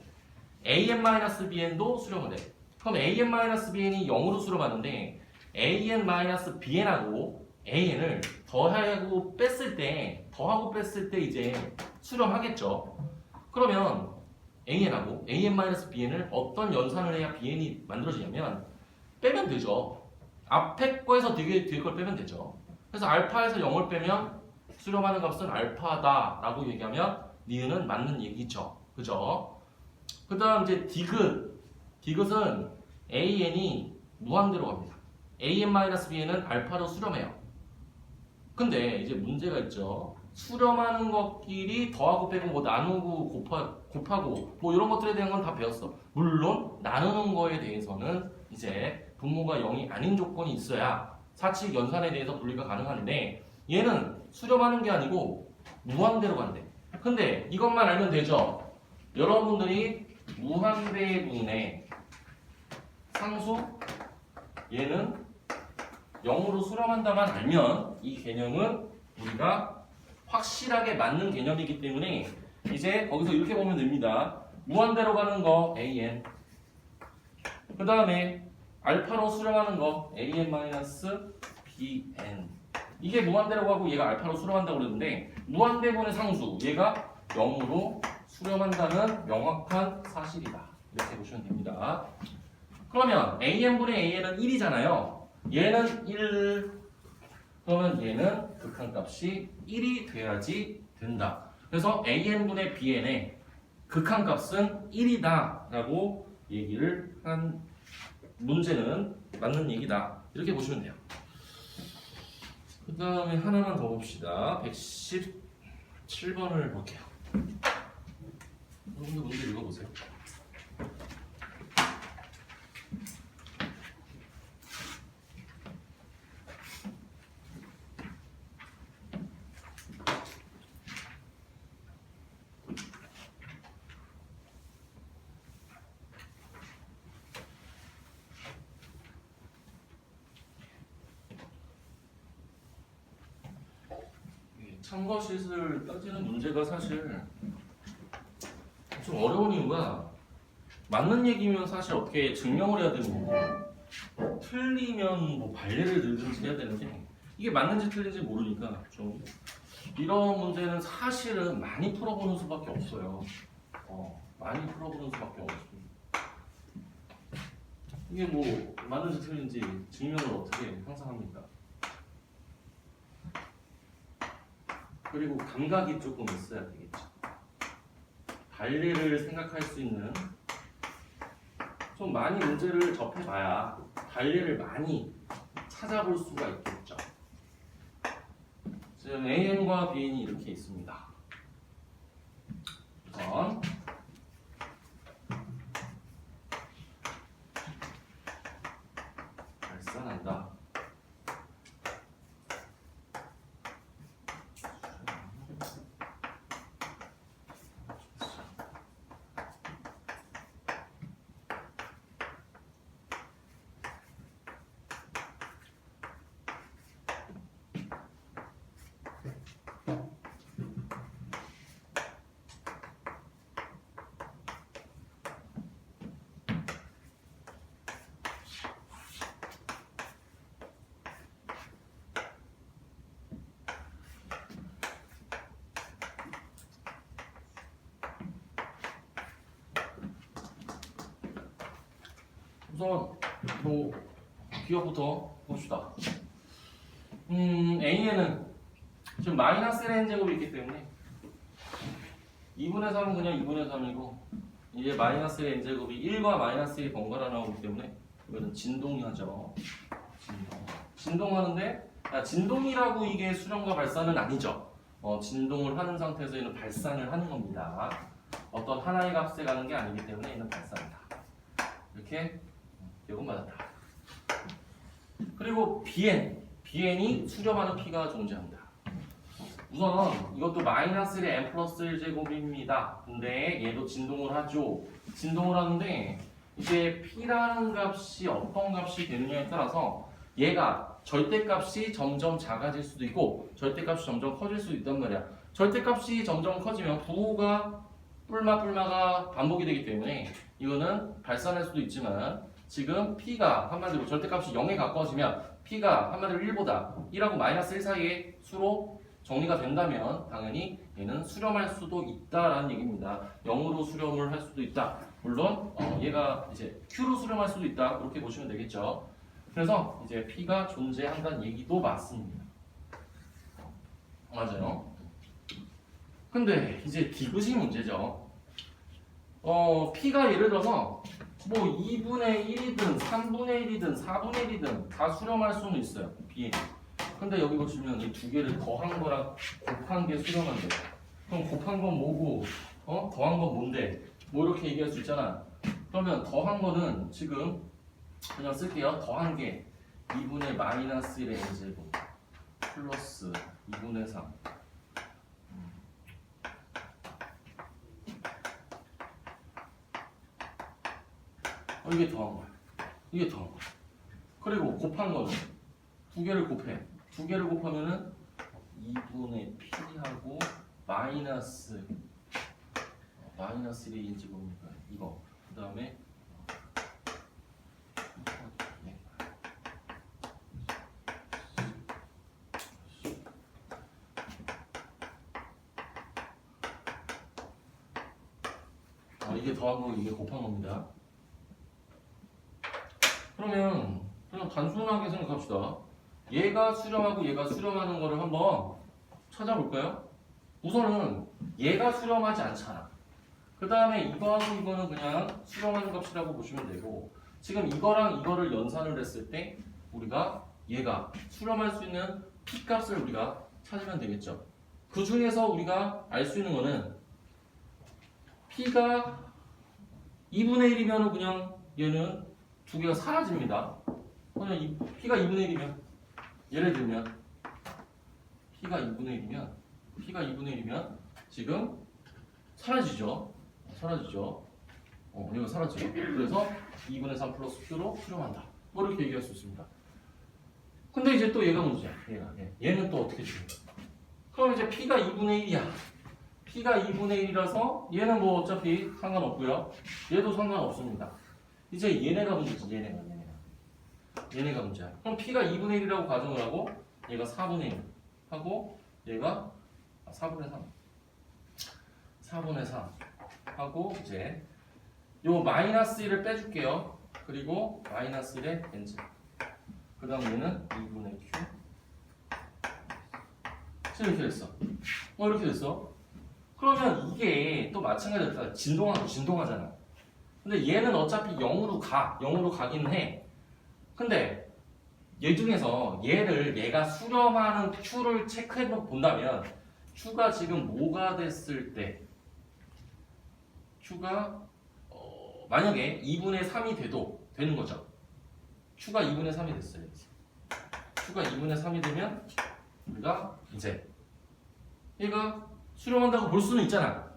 AN-BN도 수렴을 해. 그럼 AN-BN이 0으로 수렴하는데 AN-BN하고 AN을 더하고 뺐을 때 이제 수렴하겠죠. 그러면 AN하고 AN-BN을 어떤 연산을 해야 BN이 만들어지냐면 빼면 되죠. 앞에 거에서 뒤에 걸 빼면 되죠. 그래서 알파에서 0을 빼면 수렴하는 값은 알파다 라고 얘기하면 니은은 맞는 얘기죠. 그죠? 그 다음 이제 디귿은 AN이 무한대로 갑니다. AN-BN은 알파로 수렴해요. 근데 이제 문제가 있죠. 수렴하는 것끼리 더하고 빼고 뭐 나누고 곱하고 뭐 이런 것들에 대한 건 다 배웠어. 물론 나누는 거에 대해서는 이제 분모가 0이 아닌 조건이 있어야 사칙 연산에 대해서 분리가 가능한데 얘는 수렴하는 게 아니고 무한대로 간대. 근데 이것만 알면 되죠. 여러분들이 무한대분의 상수 얘는 0으로 수렴한다만 알면 이 개념은 우리가 확실하게 맞는 개념이기 때문에 이제 거기서 이렇게 보면 됩니다. 무한대로 가는 거 AN 그 다음에 알파로 수렴하는 거 AN-BN 이게 무한대로 가고 얘가 알파로 수렴한다고 그랬는데 무한대분의 상수 얘가 0으로 수렴한다는 명확한 사실이다. 이렇게 보시면 됩니다. 그러면 AN분의 AN은 1이잖아요. 얘는 1 그러면 얘는 극한값이 1이 돼야지 된다. 그래서 AN분의 BN의 극한값은 1이다 라고 얘기를 한 문제는 맞는 얘기다. 이렇게 보시면 돼요. 그 다음에 하나만 더 봅시다. 117번을 볼게요. 여러분들 문제 읽어보세요. 참거시을 따지는 문제가 사실 좀 어려운 이유가 맞는 얘기면 사실 어떻게 증명을 해야 되는 거고 틀리면 뭐 발레를 들든지 해야 되는데 이게 맞는지 틀린지 모르니까 좀 이런 문제는 사실은 많이 풀어보는 수밖에 없어요. 많이 풀어보는 수밖에 없습니다. 이게 뭐 맞는지 틀린지 증명을 어떻게 항상 합니까? 그리고 감각이 조금 있어야 되겠죠. 발리를 생각할 수 있는 좀 많이 문제를 접해봐야 발리를 많이 찾아볼 수가 있겠죠. 지금 AN과 BN이 이렇게 있습니다. 우선 발산한다. 우선 뭐 기억부터 봅시다. A에는 지금 마이너스 Ln 제곱이 있기 때문에 2분의 3은 그냥 2분의 3이고 이제 마이너스 Ln 제곱이 1과 마이너스 1 번갈아 나오기 때문에 이거는 진동이 하죠. 진동. 진동하는데 진동이라고 이게 수렴과 발산은 아니죠. 진동을 하는 상태에서 얘는 발산을 하는 겁니다. 어떤 하나의 값에 가는 게 아니기 때문에 얘는 발산이다. 이렇게 기억은 맞았다. 그리고 BN이 수렴하는 P가 존재합니다. 우선 이것도 마이너스 1의 n 플러스 1제곱입니다. 근데 얘도 진동을 하죠. 진동을 하는데 이제 P라는 값이 어떤 값이 되느냐에 따라서 얘가 절대값이 점점 작아질 수도 있고 절대값이 점점 커질 수도 있단 말이야. 절대값이 점점 커지면 부호가 뿔마가 반복이 되기 때문에 이거는 발산할 수도 있지만 지금 P가 한마디로 절대값이 0에 가까워지면 P가 한마디로 1보다 1하고 마이너스 1 사이의 수로 정리가 된다면 당연히 얘는 수렴할 수도 있다라는 얘기입니다. 0으로 수렴을 할 수도 있다. 물론 얘가 이제 Q로 수렴할 수도 있다. 그렇게 보시면 되겠죠. 그래서 이제 P가 존재한다는 얘기도 맞습니다. 맞아요. 근데 이제 디귿이 문제죠. P가 예를 들어서 뭐 2분의 1이든 3분의 1이든 4분의 1이든 다 수렴할 수는 있어요. B. 근데 여기 보시면 이 두 개를 더한 거랑 곱한 게 수렴한대. 그럼 곱한 건 뭐고, 더한 건 뭔데? 뭐 이렇게 얘기할 수 있잖아. 그러면 더한 거는 지금 그냥 쓸게요. 더한 게 2분의 마이너스 1의 n제곱 플러스 2분의 3. 이게 더한 거야. 이게 더한 거야. 그리고 곱한 거는 두 개를 곱해. 두 개를 곱하면은 2분의 P하고 마이너스 1의 인제곱이니까 이거. 그 다음에 이게 더한 거고 이게 곱한 겁니다. 그러면 그냥 단순하게 생각합시다. 얘가 수렴하고 얘가 수렴하는 거를 한번 찾아볼까요? 우선은 얘가 수렴하지 않잖아. 그 다음에 이거하고 이거는 그냥 수렴하는 값이라고 보시면 되고 지금 이거랑 이거를 연산을 했을 때 우리가 얘가 수렴할 수 있는 P 값을 우리가 찾으면 되겠죠. 그 중에서 우리가 알 수 있는 거는 P가 2분의 1이면 그냥 얘는 두 개가 사라집니다. 그냥 P가 2분의 1이면 예를 들면 P가 2분의 1이면 지금 사라지죠. 이거 사라지죠. 그래서 2분의 3 플러스 Q로 수렴한다. 뭐 이렇게 얘기할 수 있습니다. 근데 이제 또 얘가 문제야. 얘는 또 어떻게 되는 거야? 그럼 이제 P가 2분의 1이야. P가 2분의 1이라서 얘는 뭐 어차피 상관없고요. 얘도 상관없습니다. 이제 얘네가 문제지. 얘네가 문제야. 그럼 P가 2분의 1이라고 가정을 하고 얘가 4분의 1 하고 얘가 4분의 3 하고 이제 요 마이너스 1을 빼줄게요. 그리고 마이너스 1의 n제 그 다음 얘는 2분의 q 지금 이렇게 됐어. 이렇게 됐어. 그러면 이게 또 마찬가지로 진동하잖아. 근데 얘는 어차피 0으로 가긴 해. 근데 얘 중에서 얘가 수렴하는 Q를 체크해 본다면 Q가 지금 뭐가 됐을 때 Q가 만약에 2분의 3이 되는 거죠. Q가 2분의 3이 됐어요. Q가 2분의 3이 되면 우리가 이제 얘가 수렴한다고 볼 수는 있잖아.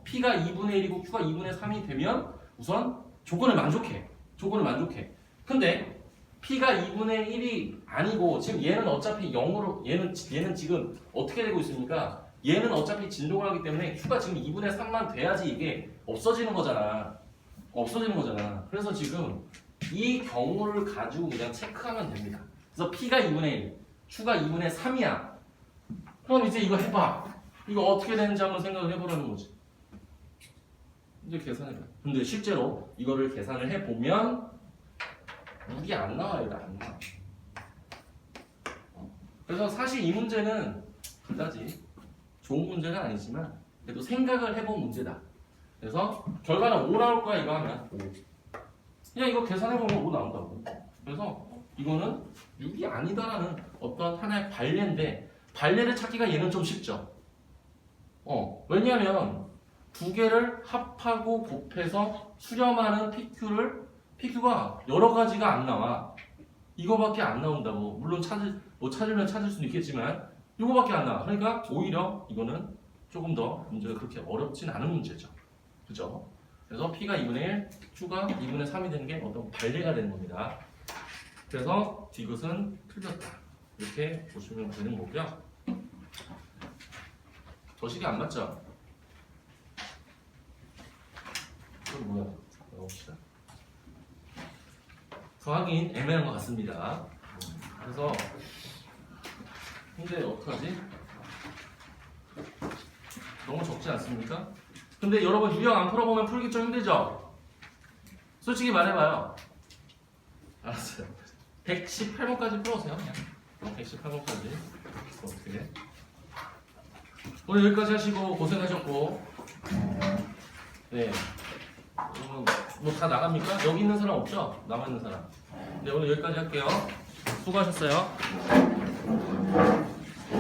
P가 2분의 1이고 Q가 2분의 3이 되면 우선 조건을 만족해. 근데 P가 2분의 1이 아니고 지금 얘는 어차피 0으로 얘는 지금 어떻게 되고 있습니까? 얘는 어차피 진동을 하기 때문에 Q가 지금 2분의 3만 돼야지 이게 없어지는 거잖아. 그래서 지금 이 경우를 가지고 그냥 체크하면 됩니다. 그래서 P가 2분의 1, Q가 2분의 3이야. 그럼 이제 이거 해봐. 이거 어떻게 되는지 한번 생각을 해보라는 거지. 이제 계산해봐. 근데 실제로 이거를 계산을 해보면 물이 안 나와요. 안 나와. 그래서 사실 이 문제는 그다지 좋은 문제는 아니지만 그래도 생각을 해본 문제다. 그래서 결과는 5 나올 거야. 이거 하면 5. 그냥 이거 계산해보면 5 나온다고. 그래서 이거는 6이 아니다라는 어떤 하나의 관례인데 관례를 찾기가 얘는 좀 쉽죠. 왜냐하면 두 개를 합하고 곱해서 수렴하는 PQ가 여러 가지가 안 나와. 이거밖에 안 나온다고. 물론 찾으면 찾을 수도 있겠지만 이거밖에 안 나와. 그러니까 오히려 이거는 조금 더 문제가 그렇게 어렵진 않은 문제죠. 그죠? 그래서 P가 2분의 1, Q가 2분의 3이 되는 게 어떤 관례가 되는 겁니다. 그래서 디귿은 틀렸다. 이렇게 보시면 되는 거고요. 저식이 안 맞죠? 이건 뭐야? 넣읍시다. 더하기는 애매한 것 같습니다. 그래서 근데 어떡하지? 너무 적지 않습니까? 근데 여러분 유형 안 풀어보면 풀기 좀 힘들죠? 솔직히 말해봐요. 알았어요. 118번까지 풀어보세요. 그냥 118번까지. 어떻게? 오늘 여기까지 하시고 고생하셨고, 네. 여러분 뭐 다 나갑니까? 여기 있는 사람 없죠? 남아 있는 사람. 네, 오늘 여기까지 할게요. 수고하셨어요.